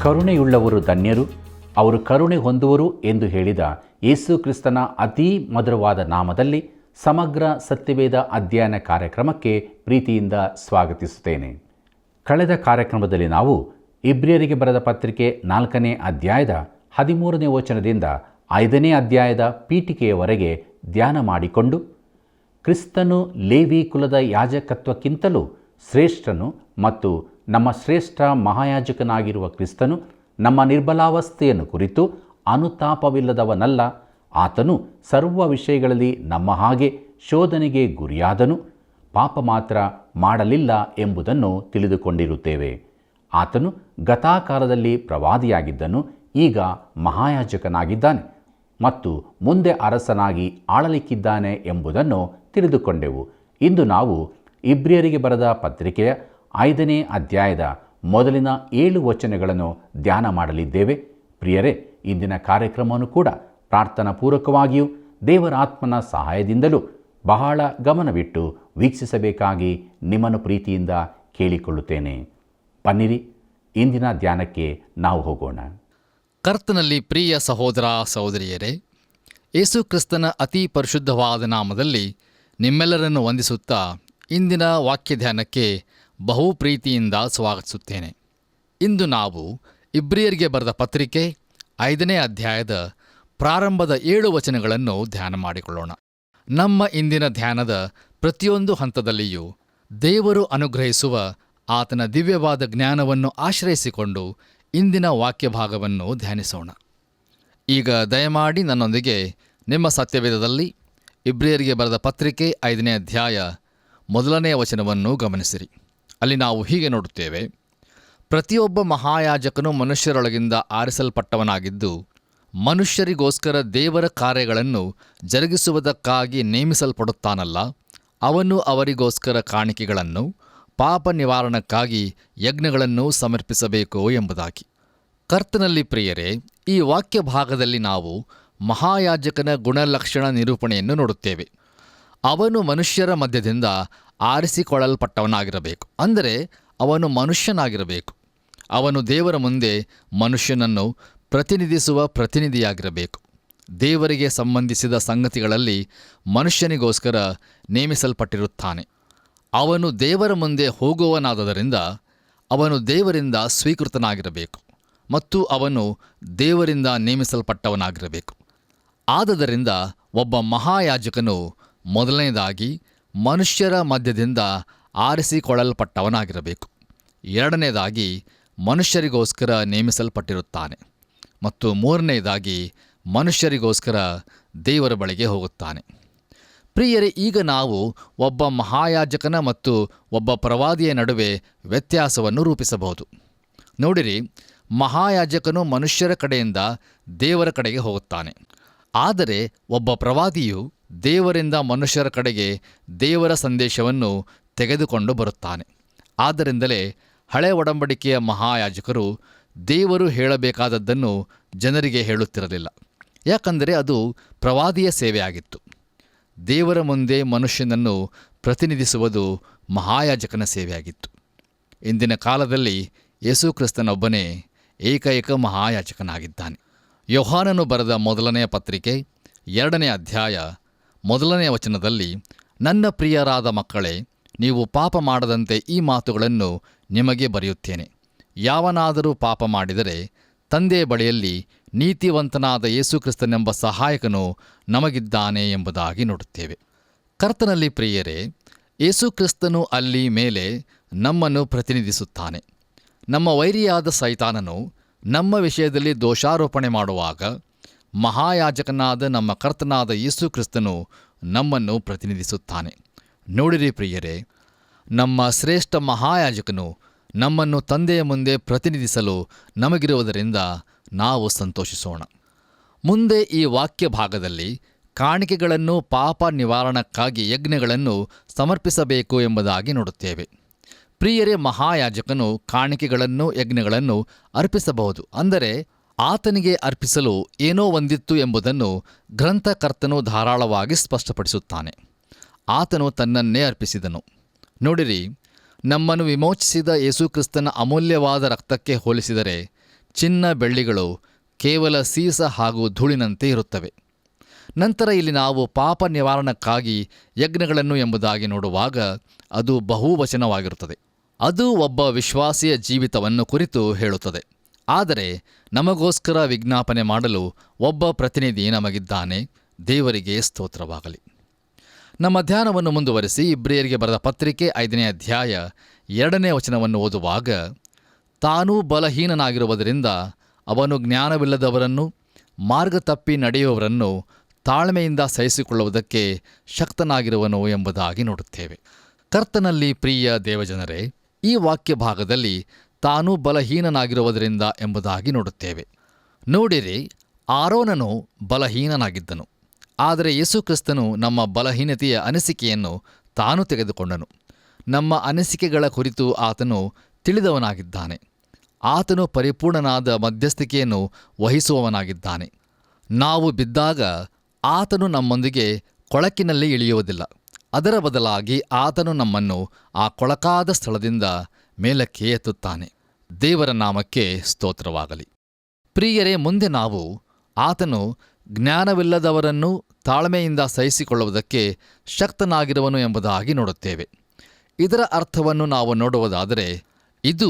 ಕರುಣೆಯುಳ್ಳವರು ಧನ್ಯರು, ಅವರು ಕರುಣೆ ಹೊಂದುವರು ಎಂದು ಹೇಳಿದ ಯೇಸು ಕ್ರಿಸ್ತನ ಅತೀ ಮಧುರವಾದ ನಾಮದಲ್ಲಿ ಸಮಗ್ರ ಸತ್ಯವೇದ ಅಧ್ಯಯನ ಕಾರ್ಯಕ್ರಮಕ್ಕೆ ಪ್ರೀತಿಯಿಂದ ಸ್ವಾಗತಿಸುತ್ತೇನೆ. ಕಳೆದ ಕಾರ್ಯಕ್ರಮದಲ್ಲಿ ನಾವು ಇಬ್ರಿಯರಿಗೆ ಬರೆದ ಪತ್ರಿಕೆ 4ನೇ ಅಧ್ಯಾಯದ 13ನೇ ವಚನದಿಂದ 5ನೇ ಅಧ್ಯಾಯದ ಪೀಠಿಕೆಯವರೆಗೆ ಧ್ಯಾನ ಮಾಡಿಕೊಂಡು, ಕ್ರಿಸ್ತನು ಲೇವಿ ಕುಲದ ಯಾಜಕತ್ವಕ್ಕಿಂತಲೂ ಶ್ರೇಷ್ಠನು ಮತ್ತು ನಮ್ಮ ಶ್ರೇಷ್ಠ ಮಹಾಯಾಜಕನಾಗಿರುವ ಕ್ರಿಸ್ತನು ನಮ್ಮ ನಿರ್ಬಲಾವಸ್ಥೆಯನ್ನು ಕುರಿತು ಅನುತಾಪವಿಲ್ಲದವನಲ್ಲ, ಆತನು ಸರ್ವ ವಿಷಯಗಳಲ್ಲಿ ನಮ್ಮ ಹಾಗೆ ಶೋಧನೆಗೆ ಗುರಿಯಾದನು, ಪಾಪ ಮಾತ್ರ ಮಾಡಲಿಲ್ಲ ಎಂಬುದನ್ನು ತಿಳಿದುಕೊಂಡಿರುತ್ತೇವೆ. ಆತನು ಗತಾಕಾಲದಲ್ಲಿ ಪ್ರವಾದಿಯಾಗಿದ್ದನು, ಈಗ ಮಹಾಯಾಜಕನಾಗಿದ್ದಾನೆ ಮತ್ತು ಮುಂದೆ ಅರಸನಾಗಿ ಆಳಲಿಕ್ಕಿದ್ದಾನೆ ಎಂಬುದನ್ನು ತಿಳಿದುಕೊಂಡೆವು. ಇಂದು ನಾವು ಇಬ್ರಿಯರಿಗೆ ಬರೆದ ಪತ್ರಿಕೆಯ 5ನೇ ಅಧ್ಯಾಯದ ಮೊದಲಿನ 7 ವಚನಗಳನ್ನು ಧ್ಯಾನ ಮಾಡಲಿದ್ದೇವೆ. ಪ್ರಿಯರೇ, ಇಂದಿನ ಕಾರ್ಯಕ್ರಮವನ್ನು ಕೂಡ ಪ್ರಾರ್ಥನಾ ಪೂರ್ವಕವಾಗಿಯೂ ದೇವರ ಆತ್ಮನ ಸಹಾಯದಿಂದಲೂ ಬಹಳ ಗಮನವಿಟ್ಟು ವೀಕ್ಷಿಸಬೇಕಾಗಿ ನಿಮ್ಮನ್ನು ಪ್ರೀತಿಯಿಂದ ಕೇಳಿಕೊಳ್ಳುತ್ತೇನೆ. ಬನ್ನಿರಿ, ಇಂದಿನ ಧ್ಯಾನಕ್ಕೆ ನಾವು ಹೋಗೋಣ. ಕರ್ತನಲ್ಲಿ ಪ್ರಿಯ ಸಹೋದರ ಸಹೋದರಿಯರೇ, ಯೇಸು ಕ್ರಿಸ್ತನ ಅತಿ ಪರಿಶುದ್ಧವಾದ ನಾಮದಲ್ಲಿ ನಿಮ್ಮೆಲ್ಲರನ್ನು ವಂದಿಸುತ್ತಾ ಇಂದಿನ ವಾಕ್ಯ ಧ್ಯಾನಕ್ಕೆ ಬಹು ಪ್ರೀತಿಯಿಂದ ಸ್ವಾಗತಿಸುತ್ತೇನೆ. ಇಂದು ನಾವು ಇಬ್ರಿಯರಿಗೆ ಬರೆದ ಪತ್ರಿಕೆ 5ನೇ ಅಧ್ಯಾಯದ ಪ್ರಾರಂಭದ 7 ವಚನಗಳನ್ನು ಧ್ಯಾನ ಮಾಡಿಕೊಳ್ಳೋಣ. ನಮ್ಮ ಇಂದಿನ ಧ್ಯಾನದ ಪ್ರತಿಯೊಂದು ಹಂತದಲ್ಲಿಯೂ ದೇವರು ಅನುಗ್ರಹಿಸುವ ಆತನ ದಿವ್ಯವಾದ ಜ್ಞಾನವನ್ನು ಆಶ್ರಯಿಸಿಕೊಂಡು ಇಂದಿನ ವಾಕ್ಯ ಭಾಗವನ್ನು ಧ್ಯಾನಿಸೋಣ. ಈಗ ದಯಮಾಡಿ ನನ್ನೊಂದಿಗೆ ನಿಮ್ಮ ಸತ್ಯವೇದದಲ್ಲಿ ಇಬ್ರಿಯರಿಗೆ ಬರೆದ ಪತ್ರಿಕೆ 5ನೇ ಅಧ್ಯಾಯ 1ನೇ ವಚನವನ್ನು ಗಮನಿಸಿರಿ. ಅಲ್ಲಿ ನಾವು ಹೀಗೆ ನೋಡುತ್ತೇವೆ: ಪ್ರತಿಯೊಬ್ಬ ಮಹಾಯಾಜಕನು ಮನುಷ್ಯರೊಳಗಿಂದ ಆರಿಸಲ್ಪಟ್ಟವನಾಗಿದ್ದು, ಮನುಷ್ಯರಿಗೋಸ್ಕರ ದೇವರ ಕಾರ್ಯಗಳನ್ನು ಜರುಗಿಸುವುದಕ್ಕಾಗಿ ನೇಮಿಸಲ್ಪಡುತ್ತಾನಲ್ಲ, ಅವನು ಅವರಿಗೋಸ್ಕರ ಕಾಣಿಕೆಗಳನ್ನು, ಪಾಪ ನಿವಾರಣಕ್ಕಾಗಿ ಯಜ್ಞಗಳನ್ನು ಸಮರ್ಪಿಸಬೇಕು ಎಂಬುದಾಗಿ. ಕರ್ತನಲ್ಲಿ ಪ್ರಿಯರೇ, ಈ ವಾಕ್ಯ ಭಾಗದಲ್ಲಿ ನಾವು ಮಹಾಯಾಜಕನ ಗುಣಲಕ್ಷಣ ನಿರೂಪಣೆಯನ್ನು ನೋಡುತ್ತೇವೆ. ಅವನು ಮನುಷ್ಯರ ಮಧ್ಯದಿಂದ ಆರಿಸಿಕೊಳ್ಳಲ್ಪಟ್ಟವನಾಗಿರಬೇಕು, ಅಂದರೆ ಅವನು ಮನುಷ್ಯನಾಗಿರಬೇಕು. ಅವನು ದೇವರ ಮುಂದೆ ಮನುಷ್ಯನನ್ನು ಪ್ರತಿನಿಧಿಸುವ ಪ್ರತಿನಿಧಿಯಾಗಿರಬೇಕು. ದೇವರಿಗೆ ಸಂಬಂಧಿಸಿದ ಸಂಗತಿಗಳಲ್ಲಿ ಮನುಷ್ಯನಿಗೋಸ್ಕರ ನೇಮಿಸಲ್ಪಟ್ಟಿರುತ್ತಾನೆ. ಅವನು ದೇವರ ಮುಂದೆ ಹೋಗುವವನಾದ್ದರಿಂದ ಅವನು ದೇವರಿಂದ ಸ್ವೀಕೃತನಾಗಿರಬೇಕು ಮತ್ತು ಅವನು ದೇವರಿಂದ ನೇಮಿಸಲ್ಪಟ್ಟವನಾಗಿರಬೇಕು. ಆದದರಿಂದ ಒಬ್ಬ ಮಹಾಯಾಜಕನು ಮೊದಲನೇದಾಗಿ ಮನುಷ್ಯರ ಮಧ್ಯದಿಂದ ಆರಿಸಿಕೊಳ್ಳಲ್ಪಟ್ಟವನಾಗಿರಬೇಕು, ಎರಡನೇದಾಗಿ ಮನುಷ್ಯರಿಗೋಸ್ಕರ ನೇಮಿಸಲ್ಪಟ್ಟಿರುತ್ತಾನೆ ಮತ್ತು ಮೂರನೇದಾಗಿ ಮನುಷ್ಯರಿಗೋಸ್ಕರ ದೇವರ ಬಳಿಗೆ ಹೋಗುತ್ತಾನೆ. ಪ್ರಿಯರೇ, ಈಗ ನಾವು ಒಬ್ಬ ಮಹಾಯಾಜಕನ ಮತ್ತು ಒಬ್ಬ ಪ್ರವಾದಿಯ ನಡುವೆ ವ್ಯತ್ಯಾಸವನ್ನು ರೂಪಿಸಬಹುದು. ನೋಡಿರಿ, ಮಹಾಯಾಜಕನು ಮನುಷ್ಯರ ಕಡೆಯಿಂದ ದೇವರ ಕಡೆಗೆ ಹೋಗುತ್ತಾನೆ, ಆದರೆ ಒಬ್ಬ ಪ್ರವಾದಿಯು ದೇವರಿಂದ ಮನುಷ್ಯರ ಕಡೆಗೆ ದೇವರ ಸಂದೇಶವನ್ನು ತೆಗೆದುಕೊಂಡು ಬರುತ್ತಾನೆ. ಆದ್ದರಿಂದಲೇ ಹಳೆ ಒಡಂಬಡಿಕೆಯ ಮಹಾಯಾಜಕರು ದೇವರು ಹೇಳಬೇಕಾದದ್ದನ್ನು ಜನರಿಗೆ ಹೇಳುತ್ತಿರಲಿಲ್ಲ, ಯಾಕಂದರೆ ಅದು ಪ್ರವಾದಿಯ ಸೇವೆಯಾಗಿತ್ತು. ದೇವರ ಮುಂದೆ ಮನುಷ್ಯನನ್ನು ಪ್ರತಿನಿಧಿಸುವುದು ಮಹಾಯಾಜಕನ ಸೇವೆಯಾಗಿತ್ತು. ಇಂದಿನ ಕಾಲದಲ್ಲಿ ಯೇಸು ಕ್ರಿಸ್ತನೊಬ್ಬನೇ ಏಕೈಕ ಮಹಾಯಾಜಕನಾಗಿದ್ದಾನೆ. ಯೋಹಾನನು ಬರೆದ ಮೊದಲನೆಯ ಪತ್ರಿಕೆ 2ನೇ ಅಧ್ಯಾಯ 1ನೇ ವಚನದಲ್ಲಿ, ನನ್ನ ಪ್ರಿಯರಾದ ಮಕ್ಕಳೇ, ನೀವು ಪಾಪ ಮಾಡದಂತೆ ಈ ಮಾತುಗಳನ್ನು ನಿಮಗೆ ಬರೆಯುತ್ತೇನೆ. ಯಾವನಾದರೂ ಪಾಪ ಮಾಡಿದರೆ ತಂದೆಯ ಬಳಿಯಲ್ಲಿ ನೀತಿವಂತನಾದ ಯೇಸು ಕ್ರಿಸ್ತನೆಂಬ ಸಹಾಯಕನು ನಮಗಿದ್ದಾನೆ ಎಂಬುದಾಗಿ ನೋಡುತ್ತೇವೆ. ಕರ್ತನಲ್ಲಿ ಪ್ರಿಯರೇ, ಯೇಸು ಕ್ರಿಸ್ತನು ಅಲ್ಲಿ ಮೇಲೆ ನಮ್ಮನ್ನು ಪ್ರತಿನಿಧಿಸುತ್ತಾನೆ. ನಮ್ಮ ವೈರಿಯಾದ ಸೈತಾನನು ನಮ್ಮ ವಿಷಯದಲ್ಲಿ ದೋಷಾರೋಪಣೆ ಮಾಡುವಾಗ ಮಹಾಯಾಜಕನಾದ ನಮ್ಮ ಕರ್ತನಾದ ಯೇಸು ಕ್ರಿಸ್ತನು ನಮ್ಮನ್ನು ಪ್ರತಿನಿಧಿಸುತ್ತಾನೆ. ನೋಡಿರಿ ಪ್ರಿಯರೇ, ನಮ್ಮ ಶ್ರೇಷ್ಠ ಮಹಾಯಾಜಕನು ನಮ್ಮನ್ನು ತಂದೆಯ ಮುಂದೆ ಪ್ರತಿನಿಧಿಸಲು ನಮಗಿರುವುದರಿಂದ ನಾವು ಸಂತೋಷಿಸೋಣ. ಮುಂದೆ ಈ ವಾಕ್ಯ ಭಾಗದಲ್ಲಿ ಕಾಣಿಕೆಗಳನ್ನು, ಪಾಪ ನಿವಾರಣಕ್ಕಾಗಿ ಯಜ್ಞಗಳನ್ನು ಸಮರ್ಪಿಸಬೇಕು ಎಂಬುದಾಗಿ ನೋಡುತ್ತೇವೆ. ಪ್ರಿಯರೇ, ಮಹಾಯಾಜಕನು ಕಾಣಿಕೆಗಳನ್ನು, ಯಜ್ಞಗಳನ್ನು ಅರ್ಪಿಸಬಹುದು, ಅಂದರೆ ಆತನಿಗೆ ಅರ್ಪಿಸಲು ಏನೋ ಒಂದಿತ್ತು ಎಂಬುದನ್ನು ಗ್ರಂಥಕರ್ತನು ಧಾರಾಳವಾಗಿ ಸ್ಪಷ್ಟಪಡಿಸುತ್ತಾನೆ. ಆತನು ತನ್ನನ್ನೇ ಅರ್ಪಿಸಿದನು. ನೋಡಿರಿ, ನಮ್ಮನ್ನು ವಿಮೋಚಿಸಿದ ಯೇಸುಕ್ರಿಸ್ತನ ಅಮೂಲ್ಯವಾದ ರಕ್ತಕ್ಕೆ ಹೋಲಿಸಿದರೆ ಚಿನ್ನ ಬೆಳ್ಳಿಗಳು ಕೇವಲ ಸೀಸ ಹಾಗೂ ಧೂಳಿನಂತೆ ಇರುತ್ತವೆ. ನಂತರ ಇಲ್ಲಿ ನಾವು ಪಾಪ ನಿವಾರಣಕ್ಕಾಗಿ ಯಜ್ಞಗಳನ್ನು ಎಂಬುದಾಗಿ ನೋಡುವಾಗ ಅದು ಬಹುವಚನವಾಗಿರುತ್ತದೆ. ಅದು ಒಬ್ಬ ವಿಶ್ವಾಸಿಯ ಜೀವಿತವನ್ನು ಕುರಿತು ಹೇಳುತ್ತದೆ. ಆದರೆ ನಮಗೋಸ್ಕರ ವಿಜ್ಞಾಪನೆ ಮಾಡಲು ಒಬ್ಬ ಪ್ರತಿನಿಧಿ ನಮಗಿದ್ದಾನೆ. ದೇವರಿಗೆ ಸ್ತೋತ್ರವಾಗಲಿ. ನಮ್ಮ ಧ್ಯಾನವನ್ನು ಮುಂದುವರಿಸಿ ಇಬ್ರಿಯರಿಗೆ ಬರೆದ ಪತ್ರಿಕೆ 5ನೇ ಅಧ್ಯಾಯ 2ನೇ ವಚನವನ್ನು ಓದುವಾಗ, ತಾನೂ ಬಲಹೀನನಾಗಿರುವುದರಿಂದ ಅವನು ಜ್ಞಾನವಿಲ್ಲದವರನ್ನು, ಮಾರ್ಗ ತಪ್ಪಿ ನಡೆಯುವವರನ್ನು ತಾಳ್ಮೆಯಿಂದ ಸಹಿಸಿಕೊಳ್ಳುವುದಕ್ಕೆ ಶಕ್ತನಾಗಿರುವನು ಎಂಬುದಾಗಿ ನೋಡುತ್ತೇವೆ. ಕರ್ತನಲ್ಲಿ ಪ್ರಿಯ ದೇವಜನರೇ, ಈ ವಾಕ್ಯ ಭಾಗದಲ್ಲಿ ತಾನೂ ಬಲಹೀನನಾಗಿರುವುದರಿಂದ ಎಂಬುದಾಗಿ ನೋಡುತ್ತೇವೆ. ನೋಡಿರಿ, ಆರೋನನು ಬಲಹೀನನಾಗಿದ್ದನು, ಆದರೆ ಯೇಸುಕ್ರಿಸ್ತನು ನಮ್ಮ ಬಲಹೀನತೆಯ ಅನಿಸಿಕೆಯನ್ನು ತಾನು ತೆಗೆದುಕೊಂಡನು. ನಮ್ಮ ಅನಿಸಿಕೆಗಳ ಕುರಿತು ಆತನು ತಿಳಿದವನಾಗಿದ್ದಾನೆ. ಆತನು ಪರಿಪೂರ್ಣನಾದ ಮಧ್ಯಸ್ಥಿಕೆಯನ್ನು ವಹಿಸುವವನಾಗಿದ್ದಾನೆ. ನಾವು ಬಿದ್ದಾಗ ಆತನು ನಮ್ಮೊಂದಿಗೆ ಕೊಳಕಿನಲ್ಲಿ ಇಳಿಯುವುದಿಲ್ಲ. ಅದರ ಬದಲಾಗಿ ಆತನು ನಮ್ಮನ್ನು ಆ ಕೊಳಕಾದ ಸ್ಥಳದಿಂದ ಮೇಲಕ್ಕೆ ಎತ್ತುತ್ತಾನೆ. ದೇವರ ನಾಮಕ್ಕೆ ಸ್ತೋತ್ರವಾಗಲಿ. ಪ್ರಿಯರೇ, ಮುಂದೆ ನಾವು ಆತನು ಜ್ಞಾನವಿಲ್ಲದವರನ್ನು ತಾಳ್ಮೆಯಿಂದ ಸಹಿಸಿಕೊಳ್ಳುವುದಕ್ಕೆ ಶಕ್ತನಾಗಿರುವನು ಎಂಬುದಾಗಿ ನೋಡುತ್ತೇವೆ. ಇದರ ಅರ್ಥವನ್ನು ನಾವು ನೋಡುವುದಾದರೆ ಇದು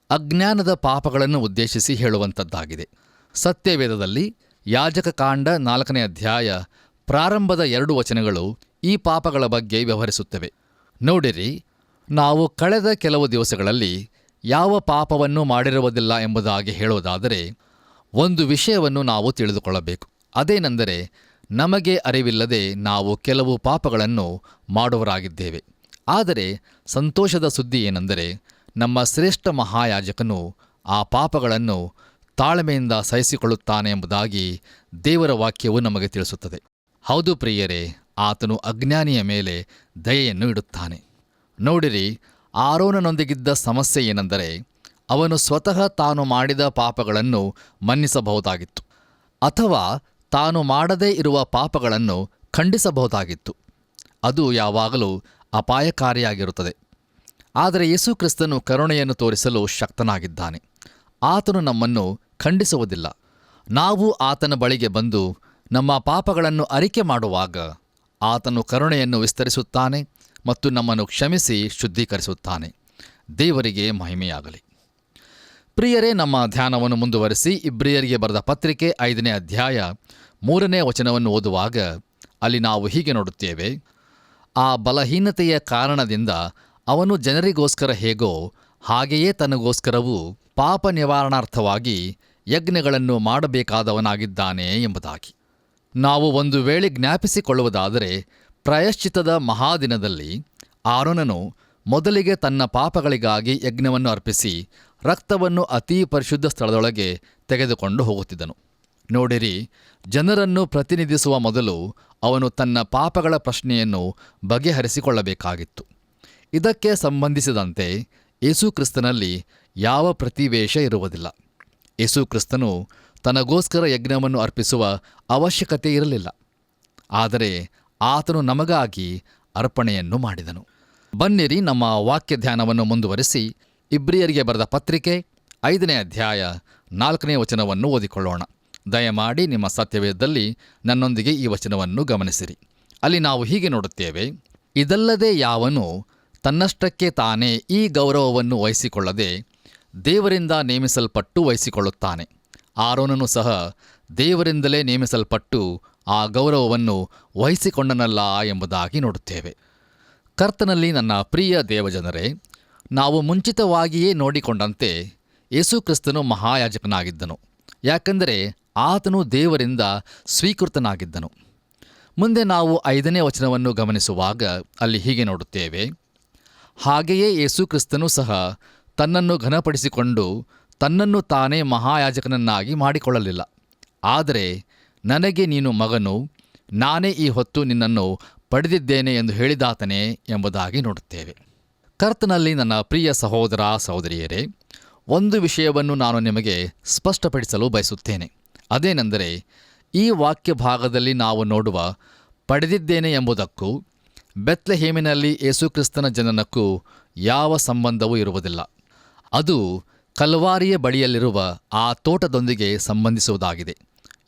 ಅಜ್ಞಾನದ ಪಾಪಗಳನ್ನು ಉದ್ದೇಶಿಸಿ ಹೇಳುವಂಥದ್ದಾಗಿದೆ. ಸತ್ಯವೇದದಲ್ಲಿ ಯಾಜಕಕಾಂಡ 4ನೇ ಅಧ್ಯಾಯ ಪ್ರಾರಂಭದ 2 ವಚನಗಳು ಈ ಪಾಪಗಳ ಬಗ್ಗೆ ವ್ಯವಹರಿಸುತ್ತವೆ. ನೋಡಿರಿ, ನಾವು ಕಳೆದ ಕೆಲವು ದಿವಸಗಳಲ್ಲಿ ಯಾವ ಪಾಪವನ್ನು ಮಾಡಿರುವುದಿಲ್ಲ ಎಂಬುದಾಗಿ ಹೇಳುವುದಾದರೆ ಒಂದು ವಿಷಯವನ್ನು ನಾವು ತಿಳಿದುಕೊಳ್ಳಬೇಕು. ಅದೇನೆಂದರೆ, ನಮಗೆ ಅರಿವಿಲ್ಲದೆ ನಾವು ಕೆಲವು ಪಾಪಗಳನ್ನು ಮಾಡುವರಾಗಿದ್ದೇವೆ. ಆದರೆ ಸಂತೋಷದ ಸುದ್ದಿ ಏನೆಂದರೆ, ನಮ್ಮ ಶ್ರೇಷ್ಠ ಮಹಾಯಾಜಕನು ಆ ಪಾಪಗಳನ್ನು ತಾಳ್ಮೆಯಿಂದ ಸಹಿಸಿಕೊಳ್ಳುತ್ತಾನೆ ಎಂಬುದಾಗಿ ದೇವರ ವಾಕ್ಯವು ನಮಗೆ ತಿಳಿಸುತ್ತದೆ. ಹೌದು ಪ್ರಿಯರೇ, ಆತನು ಅಜ್ಞಾನಿಯ ಮೇಲೆ ದಯೆಯನ್ನು ಇಡುತ್ತಾನೆ. ನೋಡಿರಿ, ಆರೋನನೊಂದಿಗಿದ್ದ ಸಮಸ್ಯೆ ಏನೆಂದರೆ, ಅವನು ಸ್ವತಃ ತಾನು ಮಾಡಿದ ಪಾಪಗಳನ್ನು ಮನ್ನಿಸಬಹುದಾಗಿತ್ತು, ಅಥವಾ ತಾನು ಮಾಡದೇ ಇರುವ ಪಾಪಗಳನ್ನು ಖಂಡಿಸಬಹುದಾಗಿತ್ತು. ಅದು ಯಾವಾಗಲೂ ಅಪಾಯಕಾರಿಯಾಗಿರುತ್ತದೆ. ಆದರೆ ಯೇಸುಕ್ರಿಸ್ತನು ಕರುಣೆಯನ್ನು ತೋರಿಸಲು ಶಕ್ತನಾಗಿದ್ದಾನೆ. ಆತನು ನಮ್ಮನ್ನು ಖಂಡಿಸುವುದಿಲ್ಲ. ನಾವು ಆತನ ಬಳಿಗೆ ಬಂದು ನಮ್ಮ ಪಾಪಗಳನ್ನು ಅರಿಕೆ ಮಾಡುವಾಗ ಆತನು ಕರುಣೆಯನ್ನು ವಿಸ್ತರಿಸುತ್ತಾನೆ ಮತ್ತು ನಮ್ಮನ್ನು ಕ್ಷಮಿಸಿ ಶುದ್ಧೀಕರಿಸುತ್ತಾನೆ. ದೇವರಿಗೆ ಮಹಿಮೆಯಾಗಲಿ. ಪ್ರಿಯರೇ, ನಮ್ಮ ಧ್ಯಾನವನ್ನು ಮುಂದುವರಿಸಿ ಇಬ್ರಿಯರಿಗೆ ಬರೆದ ಪತ್ರಿಕೆ 5ನೇ ಅಧ್ಯಾಯ 3ನೇ ವಚನವನ್ನು ಓದುವಾಗ ಅಲ್ಲಿ ನಾವು ಹೀಗೆ ನೋಡುತ್ತೇವೆ, ಆ ಬಲಹೀನತೆಯ ಕಾರಣದಿಂದ ಅವನು ಜನರಿಗೋಸ್ಕರ ಹೇಗೋ ಹಾಗೆಯೇ ತನಗೋಸ್ಕರವೂ ಪಾಪ ನಿವಾರಣಾರ್ಥವಾಗಿ ಯಜ್ಞಗಳನ್ನು ಮಾಡಬೇಕಾದವನಾಗಿದ್ದಾನೆ ಎಂಬುದಾಗಿ. ನಾವು ಒಂದು ವೇಳೆ ಜ್ಞಾಪಿಸಿಕೊಳ್ಳುವುದಾದರೆ, ಪ್ರಾಯಶ್ಚಿತ್ತದ ಮಹಾದಿನದಲ್ಲಿ ಆರೋನನು ಮೊದಲಿಗೆ ತನ್ನ ಪಾಪಗಳಿಗಾಗಿ ಯಜ್ಞವನ್ನು ಅರ್ಪಿಸಿ ರಕ್ತವನ್ನು ಅತೀ ಪರಿಶುದ್ಧ ಸ್ಥಳದೊಳಗೆ ತೆಗೆದುಕೊಂಡು ಹೋಗುತ್ತಿದ್ದನು. ನೋಡಿರಿ, ಜನರನ್ನು ಪ್ರತಿನಿಧಿಸುವ ಮೊದಲು ಅವನು ತನ್ನ ಪಾಪಗಳ ಪ್ರಶ್ನೆಯನ್ನು ಬಗೆಹರಿಸಿಕೊಳ್ಳಬೇಕಾಗಿತ್ತು. ಇದಕ್ಕೆ ಸಂಬಂಧಿಸಿದಂತೆ ಯೇಸುಕ್ರಿಸ್ತನಲ್ಲಿ ಯಾವ ಪ್ರತಿವೇಶ ಇರುವುದಿಲ್ಲ. ಯೇಸುಕ್ರಿಸ್ತನು ತನಗೋಸ್ಕರ ಯಜ್ಞವನ್ನು ಅರ್ಪಿಸುವ ಅವಶ್ಯಕತೆ ಇರಲಿಲ್ಲ. ಆದರೆ ಆತನು ನಮಗಾಗಿ ಅರ್ಪಣೆಯನ್ನು ಮಾಡಿದನು. ಬನ್ನಿರಿ, ನಮ್ಮ ವಾಕ್ಯ ಧ್ಯಾನವನ್ನು ಮುಂದುವರಿಸಿ ಇಬ್ರಿಯರಿಗೆ ಬರೆದ ಪತ್ರಿಕೆ 5ನೇ ಅಧ್ಯಾಯ 4ನೇ ವಚನವನ್ನು ಓದಿಕೊಳ್ಳೋಣ. ದಯಮಾಡಿ ನಿಮ್ಮ ಸತ್ಯವೇದದಲ್ಲಿ ನನ್ನೊಂದಿಗೆ ಈ ವಚನವನ್ನು ಗಮನಿಸಿರಿ. ಅಲ್ಲಿ ನಾವು ಹೀಗೆ ನೋಡುತ್ತೇವೆ, ಇದಲ್ಲದೆ ಯಾವನು ತನ್ನಷ್ಟಕ್ಕೆ ತಾನೇ ಈ ಗೌರವವನ್ನು ವಹಿಸಿಕೊಳ್ಳದೆ ದೇವರಿಂದ ನೇಮಿಸಲ್ಪಟ್ಟು ವಹಿಸಿಕೊಳ್ಳುತ್ತಾನೆ. ಆರೋನನು ಸಹ ದೇವರಿಂದಲೇ ನೇಮಿಸಲ್ಪಟ್ಟು ಆ ಗೌರವವನ್ನು ವಹಿಸಿಕೊಂಡನಲ್ಲ ಎಂಬುದಾಗಿ ನೋಡುತ್ತೇವೆ. ಕರ್ತನಲ್ಲಿ ನನ್ನ ಪ್ರಿಯ ದೇವಜನರೇ, ನಾವು ಮುಂಚಿತವಾಗಿಯೇ ನೋಡಿಕೊಂಡಂತೆ ಯೇಸುಕ್ರಿಸ್ತನು ಮಹಾಯಾಜಕನಾಗಿದ್ದನು. ಯಾಕೆಂದರೆ ಆತನು ದೇವರಿಂದ ಸ್ವೀಕೃತನಾಗಿದ್ದನು. ಮುಂದೆ ನಾವು 5ನೇ ವಚನವನ್ನು ಗಮನಿಸುವಾಗ ಅಲ್ಲಿ ಹೀಗೆ ನೋಡುತ್ತೇವೆ, ಹಾಗೆಯೇ ಯೇಸುಕ್ರಿಸ್ತನು ಸಹ ತನ್ನನ್ನು ಘನಪಡಿಸಿಕೊಂಡು ತನ್ನನ್ನು ತಾನೇ ಮಹಾಯಾಜಕನನ್ನಾಗಿ ಮಾಡಿಕೊಳ್ಳಲಿಲ್ಲ. ಆದರೆ ನನಗೆ ನೀನು ಮಗನು, ನಾನೇ ಈ ಹೊತ್ತು ನಿನ್ನನ್ನು ಪಡೆದಿದ್ದೇನೆ ಎಂದು ಹೇಳಿದಾತನೇ ಎಂಬುದಾಗಿ ನೋಡುತ್ತೇವೆ. ಕರ್ತನಲ್ಲಿ ನನ್ನ ಪ್ರಿಯ ಸಹೋದರ ಸಹೋದರಿಯರೇ, ಒಂದು ವಿಷಯವನ್ನು ನಾನು ನಿಮಗೆ ಸ್ಪಷ್ಟಪಡಿಸಲು ಬಯಸುತ್ತೇನೆ. ಅದೇನೆಂದರೆ, ಈ ವಾಕ್ಯ ಭಾಗದಲ್ಲಿ ನಾವು ನೋಡುವ ಪಡೆದಿದ್ದೇನೆ ಎಂಬುದಕ್ಕೂ ಬೆತ್ಲೆಹೇಮಿನಲ್ಲಿ ಯೇಸುಕ್ರಿಸ್ತನ ಜನನಕ್ಕೂ ಯಾವ ಸಂಬಂಧವೂ ಇರುವುದಿಲ್ಲ. ಅದು ಕಲ್ವಾರಿಯ ಬಳಿಯಲ್ಲಿರುವ ಆ ತೋಟದೊಂದಿಗೆ ಸಂಬಂಧಿಸುವುದಾಗಿದೆ.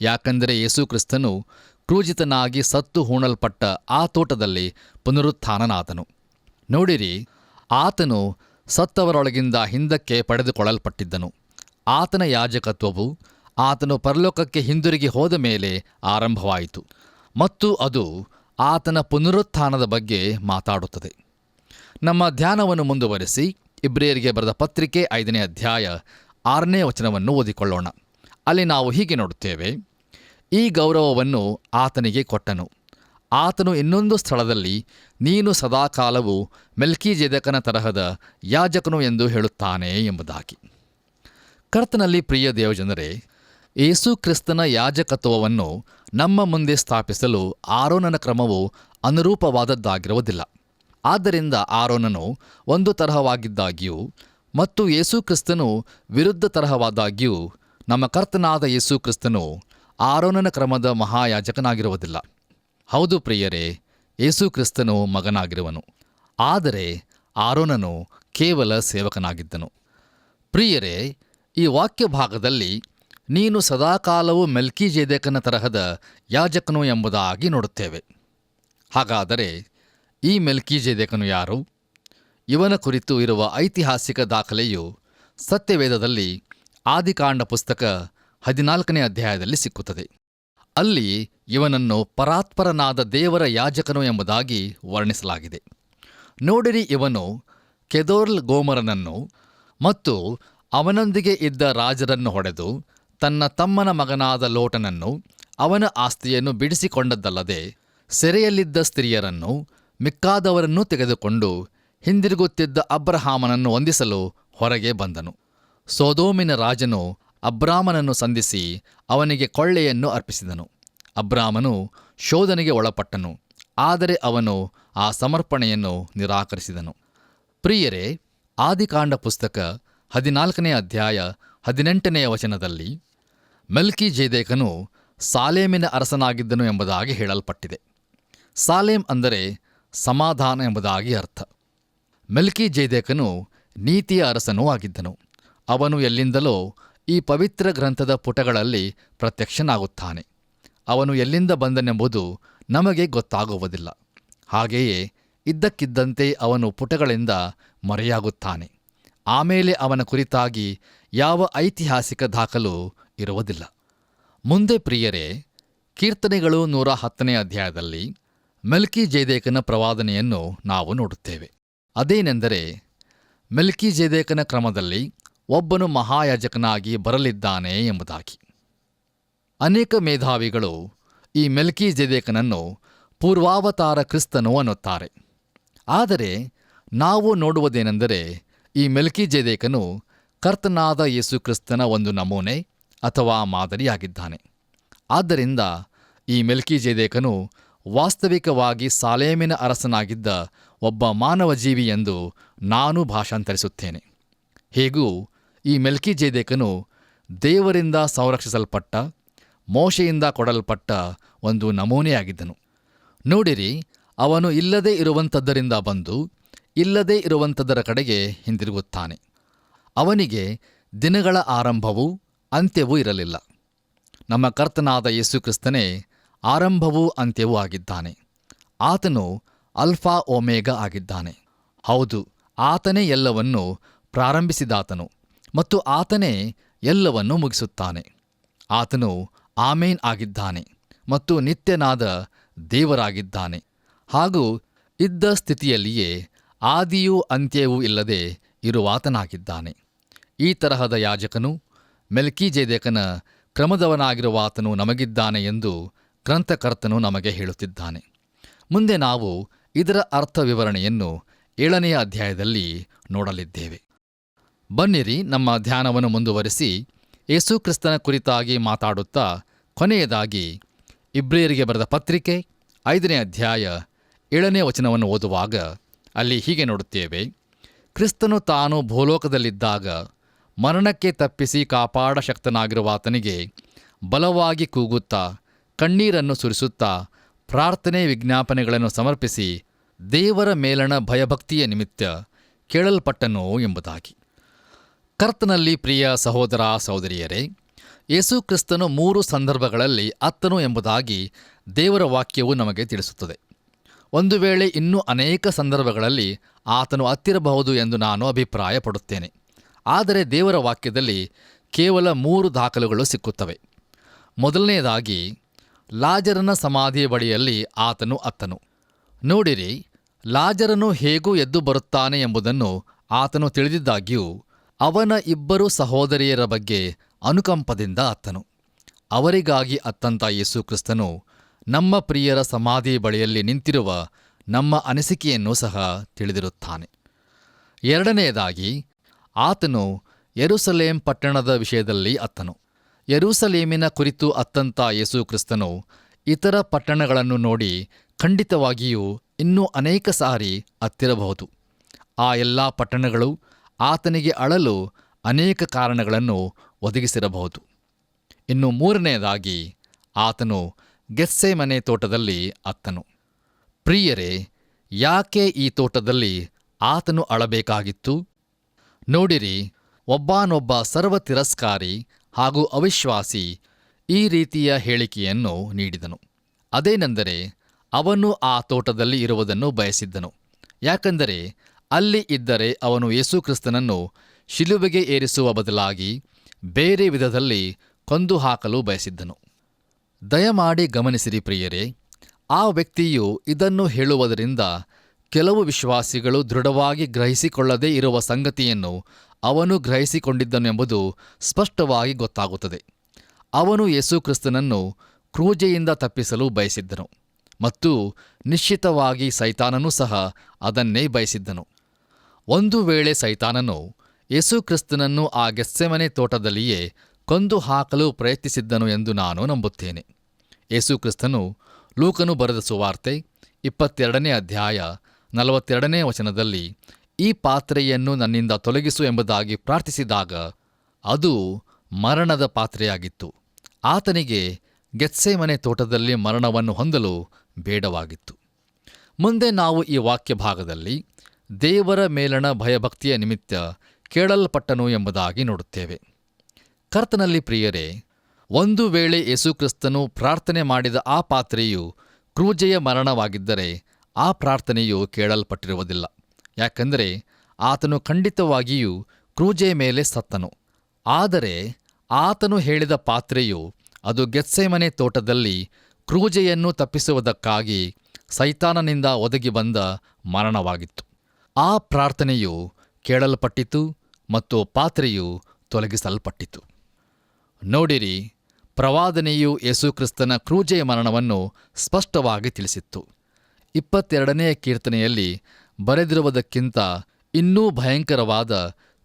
ಯಾಕೆಂದರೆ ಯೇಸು ಕ್ರಿಸ್ತನು ಕ್ರೂಜಿತನಾಗಿ ಸತ್ತು ಹೂಣಲ್ಪಟ್ಟ ಆ ತೋಟದಲ್ಲಿ ಪುನರುತ್ಥಾನನಾದನು. ನೋಡಿರಿ, ಆತನು ಸತ್ತವರೊಳಗಿಂದ ಹಿಂದಕ್ಕೆ ಪಡೆದುಕೊಳ್ಳಲ್ಪಟ್ಟಿದ್ದನು. ಆತನ ಯಾಜಕತ್ವವು ಆತನು ಪರಲೋಕಕ್ಕೆ ಹಿಂದಿರುಗಿ ಹೋದ ಮೇಲೆ ಆರಂಭವಾಯಿತು ಮತ್ತು ಅದು ಆತನ ಪುನರುತ್ಥಾನದ ಬಗ್ಗೆ ಮಾತಾಡುತ್ತದೆ. ನಮ್ಮ ಧ್ಯಾನವನ್ನು ಮುಂದುವರೆಸಿ ಇಬ್ರಿಯರಿಗೆ ಬರೆದ ಪತ್ರಿಕೆ 5ನೇ ಅಧ್ಯಾಯ 6ನೇ ವಚನವನ್ನು ಓದಿಕೊಳ್ಳೋಣ. ಅಲ್ಲಿ ನಾವು ಹೀಗೆ ನೋಡುತ್ತೇವೆ, ಈ ಗೌರವವನ್ನು ಆತನಿಗೆ ಕೊಟ್ಟನು. ಆತನು ಇನ್ನೊಂದು ಸ್ಥಳದಲ್ಲಿ ನೀನು ಸದಾಕಾಲವೂ ಮೆಲ್ಕಿಜೆದೆಕನ ತರಹದ ಯಾಜಕನು ಎಂದು ಹೇಳುತ್ತಾನೆ ಎಂಬುದಾಗಿ. ಕರ್ತನಲ್ಲಿ ಪ್ರಿಯ ದೇವಜನರೇ, ಯೇಸು ಕ್ರಿಸ್ತನ ಯಾಜಕತ್ವವನ್ನು ನಮ್ಮ ಮುಂದೆ ಸ್ಥಾಪಿಸಲು ಆರೋನನ ಕ್ರಮವು ಅನುರೂಪವಾದದ್ದಾಗಿರುವುದಿಲ್ಲ. ಆದ್ದರಿಂದ ಆರೋನನು ಒಂದು ತರಹವಾಗಿದ್ದಾಗ್ಯೂ ಮತ್ತು ಯೇಸು ಕ್ರಿಸ್ತನು ವಿರುದ್ಧ ತರಹವಾದಾಗ್ಯೂ ನಮ್ಮ ಕರ್ತನಾದ ಯೇಸು ಕ್ರಿಸ್ತನು ಆರೋನನ ಕ್ರಮದ ಮಹಾಯಾಜಕನಾಗಿರುವುದಿಲ್ಲ. ಹೌದು ಪ್ರಿಯರೇ, ಯೇಸು ಕ್ರಿಸ್ತನು ಮಗನಾಗಿರುವನು, ಆದರೆ ಆರೋನನು ಕೇವಲ ಸೇವಕನಾಗಿದ್ದನು. ಪ್ರಿಯರೇ, ಈ ವಾಕ್ಯ ಭಾಗದಲ್ಲಿ ನೀನು ಸದಾಕಾಲವೂ ಮೆಲ್ಕಿಜೆದೆಕನ ತರಹದ ಯಾಜಕನು ಎಂಬುದಾಗಿ ನೋಡುತ್ತೇವೆ. ಹಾಗಾದರೆ ಈ ಮೆಲ್ಕಿಜೆದೆಕನು ಯಾರು? ಇವನ ಕುರಿತು ಇರುವ ಐತಿಹಾಸಿಕ ದಾಖಲೆಯು ಸತ್ಯವೇದದಲ್ಲಿ ಆದಿಕಾಂಡ ಪುಸ್ತಕ 14ನೇ ಅಧ್ಯಾಯದಲ್ಲಿ ಸಿಕ್ಕುತ್ತದೆ. ಅಲ್ಲಿ ಇವನನ್ನು ಪರಾತ್ಪರನಾದ ದೇವರ ಯಾಜಕನು ಎಂಬುದಾಗಿ ವರ್ಣಿಸಲಾಗಿದೆ. ನೋಡಿರಿ, ಇವನು ಕೆದೋರ್ಲ್ ಗೋಮರನನ್ನು ಮತ್ತು ಅವನೊಂದಿಗೆ ಇದ್ದ ರಾಜರನ್ನು ಹೊಡೆದು ತನ್ನ ತಮ್ಮನ ಮಗನಾದ ಲೋಟನನ್ನು ಅವನ ಆಸ್ತಿಯನ್ನು ಬಿಡಿಸಿಕೊಂಡದ್ದಲ್ಲದೆ ಸೆರೆಯಲ್ಲಿದ್ದ ಸ್ತ್ರೀಯರನ್ನು ಮಿಕ್ಕಾದವರನ್ನೂ ತೆಗೆದುಕೊಂಡು ಹಿಂದಿರುಗುತ್ತಿದ್ದ ಅಬ್ರಹಾಮನನ್ನು ವಂದಿಸಲು ಹೊರಗೆ ಬಂದನು. ಸೊದೋಮಿನ ರಾಜನು ಅಬ್ರಾಮನನ್ನು ಸಂಧಿಸಿ ಅವನಿಗೆ ಕೊಳ್ಳೆಯನ್ನು ಅರ್ಪಿಸಿದನು. ಅಬ್ರಾಮನು ಶೋಧನೆಗೆ ಒಳಪಟ್ಟನು, ಆದರೆ ಅವನು ಆ ಸಮರ್ಪಣೆಯನ್ನು ನಿರಾಕರಿಸಿದನು. ಪ್ರಿಯರೇ, ಆದಿಕಾಂಡ ಪುಸ್ತಕ 14ನೇ ಅಧ್ಯಾಯ 18ನೇ ವಚನದಲ್ಲಿ ಮೆಲ್ಕಿಜೆದೆಕನು ಸಾಲೇಮಿನ ಅರಸನಾಗಿದ್ದನು ಎಂಬುದಾಗಿ ಹೇಳಲ್ಪಟ್ಟಿದೆ. ಸಾಲೇಮ್ ಅಂದರೆ ಸಮಾಧಾನ ಎಂಬುದಾಗಿ ಅರ್ಥ. ಮೆಲ್ಕಿಜೆದೆಕನು ನೀತಿಯ ಅರಸನೂ ಆಗಿದ್ದನು. ಅವನು ಎಲ್ಲಿಂದಲೋ ಈ ಪವಿತ್ರ ಗ್ರಂಥದ ಪುಟಗಳಲ್ಲಿ ಪ್ರತ್ಯಕ್ಷನಾಗುತ್ತಾನೆ. ಅವನು ಎಲ್ಲಿಂದ ಬಂದನೆಂಬುದು ನಮಗೆ ಗೊತ್ತಾಗುವುದಿಲ್ಲ. ಹಾಗೆಯೇ ಇದ್ದಕ್ಕಿದ್ದಂತೆ ಅವನು ಪುಟಗಳಿಂದ ಮರೆಯಾಗುತ್ತಾನೆ. ಆಮೇಲೆ ಅವನ ಕುರಿತಾಗಿ ಯಾವ ಐತಿಹಾಸಿಕ ದಾಖಲು ಇರುವುದಿಲ್ಲ. ಮುಂದೆ ಪ್ರಿಯರೇ, ಕೀರ್ತನೆಗಳು 110ನೇ ಅಧ್ಯಾಯದಲ್ಲಿ ಮೆಲ್ಕಿಜೆದೆಕನ ಪ್ರವಾದನೆಯನ್ನು ನಾವು ನೋಡುತ್ತೇವೆ. ಅದೇನೆಂದರೆ, ಮೆಲ್ಕಿಜೆದೆಕನ ಕ್ರಮದಲ್ಲಿ ಒಬ್ಬನು ಮಹಾಯಾಜಕನಾಗಿ ಬರಲಿದ್ದಾನೆ ಎಂಬುದಾಗಿ. ಅನೇಕ ಮೇಧಾವಿಗಳು ಈ ಮೆಲ್ಕಿಜೆದೆಕನನ್ನು ಪೂರ್ವಾವತಾರ ಕ್ರಿಸ್ತನು ಅನ್ನುತ್ತಾರೆ. ಆದರೆ ನಾವು ನೋಡುವುದೇನೆಂದರೆ, ಈ ಮೆಲ್ಕಿಜೆದೆಕನು ಕರ್ತನಾದ ಯೇಸು ಕ್ರಿಸ್ತನ ಒಂದು ನಮೂನೆ ಅಥವಾ ಮಾದರಿಯಾಗಿದ್ದಾನೆ. ಆದ್ದರಿಂದ ಈ ಮೆಲ್ಕಿಜೆದೆಕನು ವಾಸ್ತವಿಕವಾಗಿ ಸಾಲೇಮಿನ ಅರಸನಾಗಿದ್ದ ಒಬ್ಬ ಮಾನವ ಜೀವಿ ಎಂದು ನಾನು ಭಾಷಾಂತರಿಸುತ್ತೇನೆ. ಹೇಗೂ ಈ ಮೆಲ್ಕಿಜೆದೆಕನು ದೇವರಿಂದ ಸಂರಕ್ಷಿಸಲ್ಪಟ್ಟ, ಮೋಶೆಯಿಂದ ಕೊಡಲ್ಪಟ್ಟ ಒಂದು ನಮೂನೆಯಾಗಿದ್ದನು. ನೋಡಿರಿ, ಅವನು ಇಲ್ಲದೇ ಇರುವಂಥದ್ದರಿಂದ ಬಂದು ಇಲ್ಲದೇ ಇರುವಂಥದ್ದರ ಕಡೆಗೆ ಹಿಂದಿರುಗುತ್ತಾನೆ. ಅವನಿಗೆ ದಿನಗಳ ಆರಂಭವೂ ಅಂತ್ಯವೂ ಇರಲಿಲ್ಲ. ನಮ್ಮ ಕರ್ತನಾದ ಯೇಸು ಕ್ರಿಸ್ತನೇ ಆರಂಭವೂ ಅಂತ್ಯವೂ ಆಗಿದ್ದಾನೆ. ಆತನು ಅಲ್ಫಾ ಓಮೆಗಾ ಆಗಿದ್ದಾನೆ. ಹೌದು, ಆತನೇ ಎಲ್ಲವನ್ನೂ ಪ್ರಾರಂಭಿಸಿದಾತನು ಮತ್ತು ಆತನೇ ಎಲ್ಲವನ್ನೂ ಮುಗಿಸುತ್ತಾನೆ. ಆತನು ಆಮೇನ್ ಆಗಿದ್ದಾನೆ ಮತ್ತು ನಿತ್ಯನಾದ ದೇವರಾಗಿದ್ದಾನೆ. ಹಾಗೂ ಇದ್ದ ಸ್ಥಿತಿಯಲ್ಲಿಯೇ ಆದಿಯೂ ಅಂತ್ಯವೂ ಇಲ್ಲದೆ ಇರುವಾತನಾಗಿದ್ದಾನೆ. ಈ ತರಹದ ಯಾಜಕನು ಮೆಲ್ಕಿಜೆದೆಕನ ಕ್ರಮದವನಾಗಿರುವಾತನು ನಮಗಿದ್ದಾನೆ ಎಂದು ಗ್ರಂಥಕರ್ತನು ನಮಗೆ ಹೇಳುತ್ತಿದ್ದಾನೆ. ಮುಂದೆ ನಾವು ಇದರ ಅರ್ಥ ವಿವರಣೆಯನ್ನು 7ನೆಯ ಅಧ್ಯಾಯದಲ್ಲಿ ನೋಡಲಿದ್ದೇವೆ. ಬನ್ನಿರಿ, ನಮ್ಮ ಧ್ಯಾನವನ್ನು ಮುಂದುವರಿಸಿ ಯೇಸು ಕ್ರಿಸ್ತನ ಕುರಿತಾಗಿ ಮಾತಾಡುತ್ತಾ ಕೊನೆಯದಾಗಿ ಇಬ್ರಿಯರಿಗೆ ಬರೆದ ಪತ್ರಿಕೆ 5ನೇ ಅಧ್ಯಾಯ 7ನೇ ವಚನವನ್ನು ಓದುವಾಗ ಅಲ್ಲಿ ಹೀಗೆ ನೋಡುತ್ತೇವೆ. ಕ್ರಿಸ್ತನು ತಾನು ಭೂಲೋಕದಲ್ಲಿದ್ದಾಗ ಮರಣಕ್ಕೆ ತಪ್ಪಿಸಿ ಕಾಪಾಡ ಶಕ್ತನಾಗಿರುವಾತನಿಗೆ ಬಲವಾಗಿ ಕೂಗುತ್ತಾ ಕಣ್ಣೀರನ್ನು ಸುರಿಸುತ್ತಾ ಪ್ರಾರ್ಥನೆ ವಿಜ್ಞಾಪನೆಗಳನ್ನು ಸಮರ್ಪಿಸಿ ದೇವರ ಮೇಲಣ ಭಯಭಕ್ತಿಯ ನಿಮಿತ್ತ ಕೇಳಲ್ಪಟ್ಟನು ಎಂಬುದಾಗಿ. ಕರ್ತನಲ್ಲಿ ಪ್ರಿಯ ಸಹೋದರ ಸಹೋದರಿಯರೇ, ಯೇಸು ಕ್ರಿಸ್ತನು 3 ಸಂದರ್ಭಗಳಲ್ಲಿ ಅತ್ತನು ಎಂಬುದಾಗಿ ದೇವರ ವಾಕ್ಯವು ನಮಗೆ ತಿಳಿಸುತ್ತದೆ. ಒಂದು ವೇಳೆ ಇನ್ನೂ ಅನೇಕ ಸಂದರ್ಭಗಳಲ್ಲಿ ಆತನು ಅತ್ತಿರಬಹುದು ಎಂದು ನಾನು ಅಭಿಪ್ರಾಯಪಡುತ್ತೇನೆ. ಆದರೆ ದೇವರ ವಾಕ್ಯದಲ್ಲಿ ಕೇವಲ 3 ದಾಖಲೆಗಳು ಸಿಕ್ಕುತ್ತವೆ. ಮೊದಲನೆಯದಾಗಿ, ಲಾಜರನ ಸಮಾಧಿಯ ಬಳಿಯಲ್ಲಿ ಆತನು ಅತ್ತನು. ನೋಡಿರಿ, ಲಾಜರನು ಹೇಗೂ ಎದ್ದು ಬರುತ್ತಾನೆ ಎಂಬುದನ್ನು ಆತನು ತಿಳಿದಿದ್ದಾಗ್ಯೂ ಅವನ 2 ಸಹೋದರಿಯರ ಬಗ್ಗೆ ಅನುಕಂಪದಿಂದ ಅತ್ತನು. ಅವರಿಗಾಗಿ ಅತ್ತಂತ ಯೇಸು ಕ್ರಿಸ್ತನು ನಮ್ಮ ಪ್ರಿಯರ ಸಮಾಧಿ ಬಳಿಯಲ್ಲಿ ನಿಂತಿರುವ ನಮ್ಮ ಅನಿಸಿಕೆಯನ್ನು ಸಹ ತಿಳಿದಿರುತ್ತಾನೆ. ಎರಡನೆಯದಾಗಿ, ಆತನು ಯೆರೂಸಲೇಮ್ ಪಟ್ಟಣದ ವಿಷಯದಲ್ಲಿ ಅತ್ತನು. ಯೆರೂಸಲೇಮಿನ ಕುರಿತು ಅತ್ತಂತ ಯೇಸು ಕ್ರಿಸ್ತನು ಇತರ ಪಟ್ಟಣಗಳನ್ನು ನೋಡಿ ಖಂಡಿತವಾಗಿಯೂ ಇನ್ನೂ ಅನೇಕ ಸಾರಿ ಅತ್ತಿರಬಹುದು. ಆ ಎಲ್ಲ ಪಟ್ಟಣಗಳು ಆತನಿಗೆ ಅಳಲು ಅನೇಕ ಕಾರಣಗಳನ್ನು ಒದಗಿಸಿರಬಹುದು. ಇನ್ನು ಮೂರನೆಯದಾಗಿ, ಆತನು ಗೆತ್ಸೇಮನೆ ತೋಟದಲ್ಲಿ ಅತ್ತನು. ಪ್ರಿಯರೇ, ಯಾಕೆ ಈ ತೋಟದಲ್ಲಿ ಆತನು ಅಳಬೇಕಾಗಿತ್ತು? ನೋಡಿರಿ, ಒಬ್ಬನೊಬ್ಬ ಸರ್ವ ತಿರಸ್ಕಾರಿ ಹಾಗೂ ಅವಿಶ್ವಾಸಿ ಈ ರೀತಿಯ ಹೇಳಿಕೆಯನ್ನು ನೀಡಿದನು. ಅದೇನೆಂದರೆ, ಅವನು ಆ ತೋಟದಲ್ಲಿ ಇರುವುದನ್ನು ಬಯಸಿದ್ದನು. ಯಾಕಂದರೆ ಅಲ್ಲಿ ಇದ್ದರೆ ಅವನು ಯೇಸುಕ್ರಿಸ್ತನನ್ನು ಶಿಲುಬೆಗೆ ಏರಿಸುವ ಬದಲಾಗಿ ಬೇರೆ ವಿಧದಲ್ಲಿ ಕೊಂದು ಹಾಕಲು ಬಯಸಿದ್ದನು. ದಯಮಾಡಿ ಗಮನಿಸಿರಿ ಪ್ರಿಯರೇ, ಆ ವ್ಯಕ್ತಿಯು ಇದನ್ನು ಹೇಳುವುದರಿಂದ ಕೆಲವು ವಿಶ್ವಾಸಿಗಳು ದೃಢವಾಗಿ ಗ್ರಹಿಸಿಕೊಳ್ಳದೇ ಇರುವ ಸಂಗತಿಯನ್ನು ಅವನು ಗ್ರಹಿಸಿಕೊಂಡಿದ್ದನೆಂಬುದು ಸ್ಪಷ್ಟವಾಗಿ ಗೊತ್ತಾಗುತ್ತದೆ. ಅವನು ಯೇಸುಕ್ರಿಸ್ತನನ್ನು ಕ್ರೂಜೆಯಿಂದ ತಪ್ಪಿಸಲು ಬಯಸಿದ್ದನು ಮತ್ತು ನಿಶ್ಚಿತವಾಗಿ ಸೈತಾನನೂ ಸಹ ಅದನ್ನೇ ಬಯಸಿದ್ದನು. ಒಂದು ವೇಳೆ ಸೈತಾನನು ಯೇಸುಕ್ರಿಸ್ತನನ್ನು ಆ ಗೆತ್ಸೆಮನೆ ತೋಟದಲ್ಲಿಯೇ ಕೊಂದು ಹಾಕಲು ಪ್ರಯತ್ನಿಸಿದ್ದನು ಎಂದು ನಾನು ನಂಬುತ್ತೇನೆ. ಯೇಸುಕ್ರಿಸ್ತನು ಲೂಕನು ಬರೆದ ಸುವಾರ್ತೆ 22ನೇ ಅಧ್ಯಾಯ 42ನೇ ವಚನದಲ್ಲಿ ಈ ಪಾತ್ರೆಯನ್ನು ನನ್ನಿಂದ ತೊಲಗಿಸು ಎಂಬುದಾಗಿ ಪ್ರಾರ್ಥಿಸಿದಾಗ ಅದು ಮರಣದ ಪಾತ್ರೆಯಾಗಿತ್ತು. ಆತನಿಗೆ ಗೆತ್ಸೆಮನೆ ತೋಟದಲ್ಲಿ ಮರಣವನ್ನು ಹೊಂದಲು ಬೇಡವಾಗಿತ್ತು. ಮುಂದೆ ನಾವು ಈ ವಾಕ್ಯ ಭಾಗದಲ್ಲಿ ದೇವರ ಮೇಲಣ ಭಯಭಕ್ತಿಯ ನಿಮಿತ್ತ ಕೇಳಲ್ಪಟ್ಟನು ಎಂಬುದಾಗಿ ನೋಡುತ್ತೇವೆ. ಕರ್ತನಲ್ಲಿ ಪ್ರಿಯರೇ, ಒಂದು ವೇಳೆ ಯೇಸುಕ್ರಿಸ್ತನು ಪ್ರಾರ್ಥನೆ ಮಾಡಿದ ಆ ಪಾತ್ರೆಯು ಕ್ರೂಜೆಯ ಮರಣವಾಗಿದ್ದರೆ ಆ ಪ್ರಾರ್ಥನೆಯು ಕೇಳಲ್ಪಟ್ಟಿರುವುದಿಲ್ಲ. ಯಾಕೆಂದರೆ ಆತನು ಖಂಡಿತವಾಗಿಯೂ ಕ್ರೂಜೆಯ ಮೇಲೆ ಸತ್ತನು. ಆದರೆ ಆತನು ಹೇಳಿದ ಪಾತ್ರೆಯು ಅದು ಗೆತ್ಸೆಮನೆ ತೋಟದಲ್ಲಿ ಕ್ರೂಜೆಯನ್ನು ತಪ್ಪಿಸುವುದಕ್ಕಾಗಿ ಸೈತಾನನಿಂದ ಒದಗಿ ಬಂದ ಮರಣವಾಗಿತ್ತು. ಆ ಪ್ರಾರ್ಥನೆಯು ಕೇಳಲ್ಪಟ್ಟಿತು ಮತ್ತು ಪಾತ್ರೆಯು ತೊಲಗಿಸಲ್ಪಟ್ಟಿತು. ನೋಡಿರಿ, ಪ್ರವಾದನೆಯು ಯೇಸುಕ್ರಿಸ್ತನ ಕ್ರೂಜೆಯ ಮರಣವನ್ನು ಸ್ಪಷ್ಟವಾಗಿ ತಿಳಿಸಿತ್ತು. 22ನೇ ಕೀರ್ತನೆಯಲ್ಲಿ ಬರೆದಿರುವುದಕ್ಕಿಂತ ಇನ್ನೂ ಭಯಂಕರವಾದ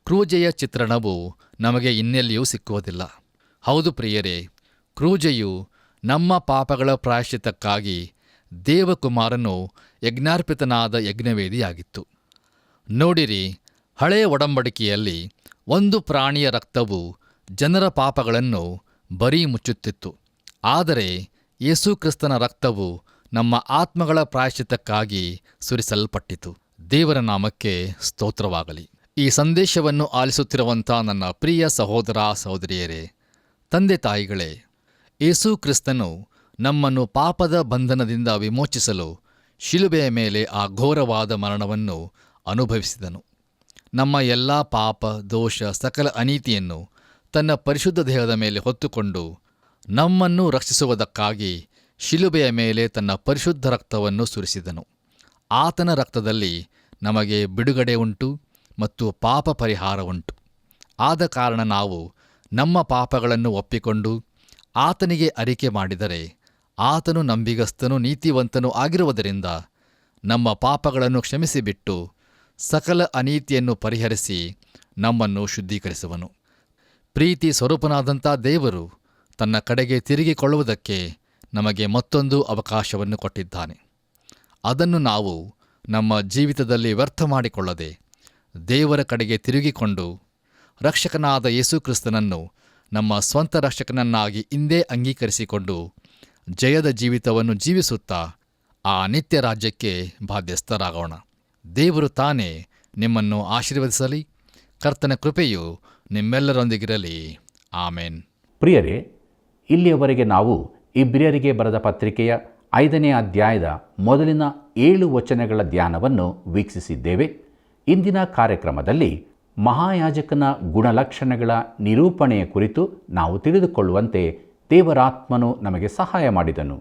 ಕ್ರೂಜೆಯ ಚಿತ್ರಣವು ನಮಗೆ ಇನ್ನೆಲ್ಲಿಯೂ ಸಿಕ್ಕುವುದಿಲ್ಲ. ಹೌದು ಪ್ರಿಯರೇ, ಕ್ರೂಜೆಯು ನಮ್ಮ ಪಾಪಗಳ ಪ್ರಾಯಶ್ಚಿತ್ತಕ್ಕಾಗಿ ದೇವಕುಮಾರನು ಯಜ್ಞಾರ್ಪಿತನಾದ ಯಜ್ಞವೇದಿಯಾಗಿತ್ತು. ನೋಡಿರಿ, ಹಳೆಯ ಒಡಂಬಡಿಕೆಯಲ್ಲಿ ಒಂದು ಪ್ರಾಣಿಯ ರಕ್ತವು ಜನರ ಪಾಪಗಳನ್ನು ಬರೀ ಮುಚ್ಚುತ್ತಿತ್ತು. ಆದರೆ ಯೇಸುಕ್ರಿಸ್ತನ ರಕ್ತವು ನಮ್ಮ ಆತ್ಮಗಳ ಪ್ರಾಯಶ್ಚಿತ್ತಕ್ಕಾಗಿ ಸುರಿಸಲ್ಪಟ್ಟಿತು. ದೇವರ ನಾಮಕ್ಕೆ ಸ್ತೋತ್ರವಾಗಲಿ. ಈ ಸಂದೇಶವನ್ನು ಆಲಿಸುತ್ತಿರುವಂಥ ನನ್ನ ಪ್ರಿಯ ಸಹೋದರ ಸಹೋದರಿಯರೇ, ತಂದೆ ತಾಯಿಗಳೇ, ಯೇಸುಕ್ರಿಸ್ತನು ನಮ್ಮನ್ನು ಪಾಪದ ಬಂಧನದಿಂದ ವಿಮೋಚಿಸಲು ಶಿಲುಬೆಯ ಮೇಲೆ ಆ ಘೋರವಾದ ಮರಣವನ್ನು ಅನುಭವಿಸಿದನು. ನಮ್ಮ ಎಲ್ಲ ಪಾಪ, ದೋಷ, ಸಕಲ ಅನೀತಿಯನ್ನು ತನ್ನ ಪರಿಶುದ್ಧ ದೇಹದ ಮೇಲೆ ಹೊತ್ತುಕೊಂಡು ನಮ್ಮನ್ನು ರಕ್ಷಿಸುವುದಕ್ಕಾಗಿ ಶಿಲುಬೆಯ ಮೇಲೆ ತನ್ನ ಪರಿಶುದ್ಧ ರಕ್ತವನ್ನು ಸುರಿಸಿದನು. ಆತನ ರಕ್ತದಲ್ಲಿ ನಮಗೆ ಬಿಡುಗಡೆ ಉಂಟು ಮತ್ತು ಪಾಪ ಪರಿಹಾರ ಉಂಟು. ಆದ ಕಾರಣ ನಾವು ನಮ್ಮ ಪಾಪಗಳನ್ನು ಒಪ್ಪಿಕೊಂಡು ಆತನಿಗೆ ಅರಿಕೆ ಮಾಡಿದರೆ ಆತನು ನಂಬಿಗಸ್ತನೂ ನೀತಿವಂತನೂ ಆಗಿರುವುದರಿಂದ ನಮ್ಮ ಪಾಪಗಳನ್ನು ಕ್ಷಮಿಸಿಬಿಟ್ಟು ಸಕಲ ಅನೀತಿಯನ್ನು ಪರಿಹರಿಸಿ ನಮ್ಮನ್ನು ಶುದ್ಧೀಕರಿಸುವನು. ಪ್ರೀತಿ ಸ್ವರೂಪನಾದಂಥ ದೇವರು ತನ್ನ ಕಡೆಗೆ ತಿರುಗಿಕೊಳ್ಳುವುದಕ್ಕೆ ನಮಗೆ ಮತ್ತೊಂದು ಅವಕಾಶವನ್ನು ಕೊಟ್ಟಿದ್ದಾನೆ. ಅದನ್ನು ನಾವು ನಮ್ಮ ಜೀವಿತದಲ್ಲಿ ವ್ಯರ್ಥ ಮಾಡಿಕೊಳ್ಳದೆ ದೇವರ ಕಡೆಗೆ ತಿರುಗಿಕೊಂಡು ರಕ್ಷಕನಾದ ಯೇಸುಕ್ರಿಸ್ತನನ್ನು ನಮ್ಮ ಸ್ವಂತ ರಕ್ಷಕನನ್ನಾಗಿ ಇಂದೇ ಅಂಗೀಕರಿಸಿಕೊಂಡು ಜಯದ ಜೀವಿತವನ್ನು ಜೀವಿಸುತ್ತಾ ಆ ನಿತ್ಯ ರಾಜ್ಯಕ್ಕೆ ಬಾಧ್ಯಸ್ಥರಾಗೋಣ. ದೇವರು ತಾನೇ ನಿಮ್ಮನ್ನು ಆಶೀರ್ವದಿಸಲಿ. ಕರ್ತನ ಕೃಪೆಯು ನಿಮ್ಮೆಲ್ಲರೊಂದಿಗಿರಲಿ. ಆಮೇನ್. ಪ್ರಿಯರೇ, ಇಲ್ಲಿಯವರೆಗೆ ನಾವು ಇಬ್ರಿಯರಿಗೆ ಬರೆದ ಪತ್ರಿಕೆಯ 5ನೇ ಅಧ್ಯಾಯದ ಮೊದಲಿನ 7 ವಚನಗಳ ಧ್ಯಾನವನ್ನು ವೀಕ್ಷಿಸಿದ್ದೇವೆ. ಇಂದಿನ ಕಾರ್ಯಕ್ರಮದಲ್ಲಿ ಮಹಾಯಾಜಕನ ಗುಣಲಕ್ಷಣಗಳ ನಿರೂಪಣೆಯ ಕುರಿತು ನಾವು ತಿಳಿದುಕೊಳ್ಳುವಂತೆ ದೇವರಾತ್ಮನು ನಮಗೆ ಸಹಾಯ ಮಾಡಿದನು.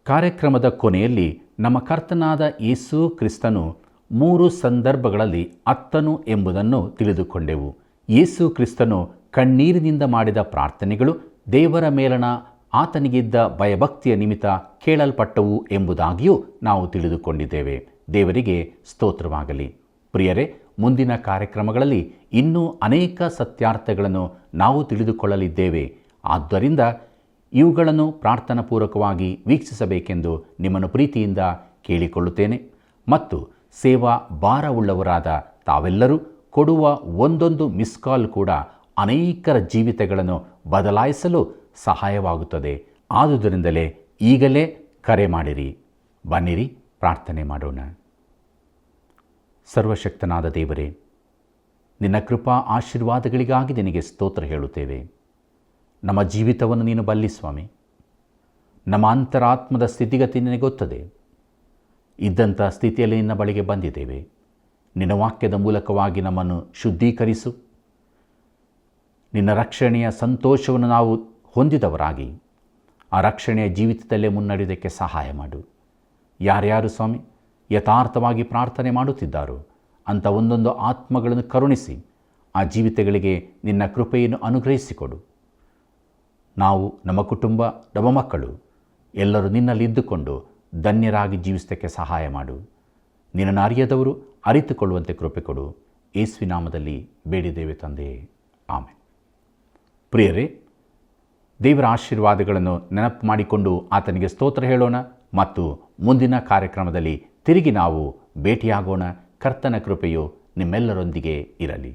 ಕಾರ್ಯಕ್ರಮದ ಕೊನೆಯಲ್ಲಿ ನಮ್ಮ ಕರ್ತನಾದ ಯೇಸು ಕ್ರಿಸ್ತನು 3 ಸಂದರ್ಭಗಳಲ್ಲಿ ಅತ್ತನು ಎಂಬುದನ್ನು ತಿಳಿದುಕೊಂಡೆವು. ಯೇಸು ಕ್ರಿಸ್ತನು ಕಣ್ಣೀರಿನಿಂದ ಮಾಡಿದ ಪ್ರಾರ್ಥನೆಗಳು ದೇವರ ಮೇಲಣ ಆತನಿಗಿದ್ದ ಭಯಭಕ್ತಿಯ ನಿಮಿತ್ತ ಕೇಳಲ್ಪಟ್ಟವು ಎಂಬುದಾಗಿಯೂ ನಾವು ತಿಳಿದುಕೊಂಡಿದ್ದೇವೆ. ದೇವರಿಗೆ ಸ್ತೋತ್ರವಾಗಲಿ. ಪ್ರಿಯರೇ, ಮುಂದಿನ ಕಾರ್ಯಕ್ರಮಗಳಲ್ಲಿ ಇನ್ನೂ ಅನೇಕ ಸತ್ಯಾರ್ಥಗಳನ್ನು ನಾವು ತಿಳಿದುಕೊಳ್ಳಲಿದ್ದೇವೆ. ಆದ್ದರಿಂದ ಇವುಗಳನ್ನು ಪ್ರಾರ್ಥನಾಪೂರ್ವಕವಾಗಿ ವೀಕ್ಷಿಸಬೇಕೆಂದು ನಿಮ್ಮನ್ನು ಪ್ರೀತಿಯಿಂದ ಕೇಳಿಕೊಳ್ಳುತ್ತೇನೆ. ಮತ್ತು ಸೇವಾ ಭಾರವುಳ್ಳವರಾದ ತಾವೆಲ್ಲರೂ ಕೊಡುವ ಒಂದೊಂದು ಮಿಸ್ ಕಾಲ್ ಕೂಡ ಅನೇಕರ ಜೀವಿತಗಳನ್ನು ಬದಲಾಯಿಸಲು ಸಹಾಯವಾಗುತ್ತದೆ. ಆದುದರಿಂದಲೇ ಈಗಲೇ ಕರೆ ಮಾಡಿರಿ. ಬನ್ನಿರಿ, ಪ್ರಾರ್ಥನೆ ಮಾಡೋಣ. ಸರ್ವಶಕ್ತನಾದ ದೇವರೇ, ನಿನ್ನ ಕೃಪಾ ಆಶೀರ್ವಾದಗಳಿಗಾಗಿ ನಿನಗೆ ಸ್ತೋತ್ರ ಹೇಳುತ್ತೇವೆ. ನಮ್ಮ ಜೀವಿತವನ್ನು ನೀನು ಬಲ್ಲಿ ಸ್ವಾಮಿ. ನಮ್ಮ ಅಂತರಾತ್ಮದ ಸ್ಥಿತಿಗತಿ ನಿನಗೆ ಗೊತ್ತದೆ. ಇದ್ದಂಥ ಸ್ಥಿತಿಯಲ್ಲಿ ನಿನ್ನ ಬಳಿಗೆ ಬಂದಿದ್ದೇವೆ. ನಿನ್ನ ವಾಕ್ಯದ ಮೂಲಕವಾಗಿ ನಮ್ಮನ್ನು ಶುದ್ಧೀಕರಿಸು. ನಿನ್ನ ರಕ್ಷಣೆಯ ಸಂತೋಷವನ್ನು ನಾವು ಹೊಂದಿದವರಾಗಿ ಆ ರಕ್ಷಣೆಯ ಜೀವಿತದಲ್ಲೇ ಮುನ್ನಡೆಯೋದಕ್ಕೆ ಸಹಾಯ ಮಾಡು. ಯಾರ್ಯಾರು ಸ್ವಾಮಿ ಯಥಾರ್ಥವಾಗಿ ಪ್ರಾರ್ಥನೆ ಮಾಡುತ್ತಿದ್ದಾರೋ ಅಂಥ ಒಂದೊಂದು ಆತ್ಮಗಳನ್ನು ಕರುಣಿಸಿ ಆ ಜೀವಿತಗಳಿಗೆ ನಿನ್ನ ಕೃಪೆಯನ್ನು ಅನುಗ್ರಹಿಸಿಕೊಡು. ನಾವು, ನಮ್ಮ ಕುಟುಂಬ, ನಮ್ಮ ಮಕ್ಕಳು ಎಲ್ಲರೂ ನಿನ್ನಲ್ಲಿದ್ದುಕೊಂಡು ಧನ್ಯರಾಗಿ ಜೀವಿಸೋದಕ್ಕೆ ಸಹಾಯ ಮಾಡು. ನಿನ್ನನ್ನು ಅರಿಯದವರು ಅರಿತುಕೊಳ್ಳುವಂತೆ ಕೃಪೆ ಕೊಡು. ಯೇಸುವಿನ ನಾಮದಲ್ಲಿ ಬೇಡಿದ್ದೇವೆ ತಂದೆಯೇ, ಆಮೆನ್. ಪ್ರಿಯರೇ, ದೇವರ ಆಶೀರ್ವಾದಗಳನ್ನು ನೆನಪು ಮಾಡಿಕೊಂಡು ಆತನಿಗೆ ಸ್ತೋತ್ರ ಹೇಳೋಣ ಮತ್ತು ಮುಂದಿನ ಕಾರ್ಯಕ್ರಮದಲ್ಲಿ ತಿರುಗಿ ನಾವು ಭೇಟಿಯಾಗೋಣ. ಕರ್ತನ ಕೃಪೆಯು ನಿಮ್ಮೆಲ್ಲರೊಂದಿಗೆ ಇರಲಿ.